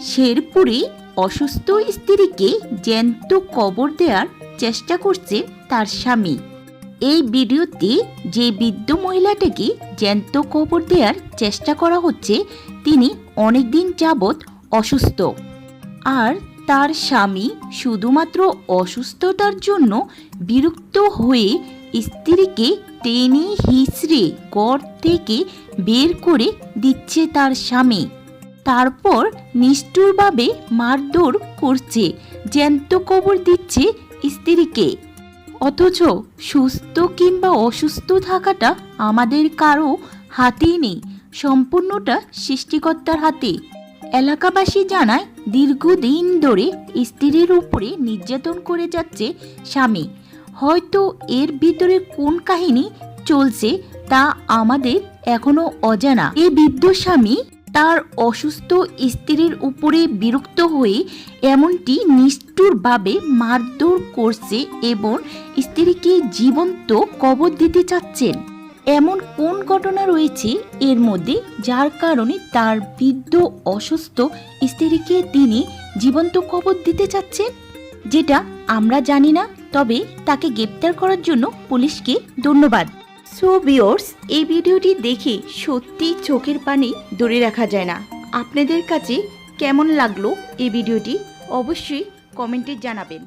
শেরপুরে অসুস্থ স্ত্রীকে জ্যান্ত কবর দেওয়ার চেষ্টা করছে তার স্বামী। এই ভিডিওতে যে বৃদ্ধ মহিলাটাকে জ্যান্ত কবর দেওয়ার চেষ্টা করা হচ্ছে, তিনি অনেকদিন যাবৎ অসুস্থ। আর তার স্বামী শুধুমাত্র অসুস্থতার জন্য বিরক্ত হয়ে স্ত্রীকে টেনে হিঁচড়ে ঘর থেকে বের করে দিচ্ছে তার স্বামী। তারপর নিষ্ঠুরভাবে মারধর করছে, জ্যান্ত কবর দিচ্ছে স্ত্রীকে। অথচ সুস্থ কিংবা অসুস্থ থাকাটা আমাদের কারো হাতেই নেই, সম্পূর্ণটা সৃষ্টিকর্তার হাতে। এলাকাবাসী জানায়, দীর্ঘদিন ধরে স্ত্রীর উপরে নির্যাতন করে যাচ্ছে স্বামী। হয়তো এর ভিতরে কোন কাহিনী চলছে তা আমাদের এখনো অজানা। এই বৃদ্ধ স্বামী তার অসুস্থ স্ত্রীর উপরে বিরক্ত হয়ে এমনটি নিষ্ঠুরভাবে মারধর করছে এবং স্ত্রীকে জীবন্ত কবর দিতে চাচ্ছেন। এমন কোন ঘটনা রয়েছে এর মধ্যে, যার কারণে তার বৃদ্ধ অসুস্থ স্ত্রীকে তিনি জীবন্ত কবর দিতে চাচ্ছেন, যেটা আমরা জানি না। তবে তাকে গ্রেপ্তার করার জন্য পুলিশকে ধন্যবাদ। সো ভিউয়ার্স, এই ভিডিওটি দেখে সত্যি চোখের পানি ধরে রাখা যায় না। আপনাদের কাছে কেমন লাগলো এই ভিডিওটি অবশ্যই কমেন্টে জানাবেন।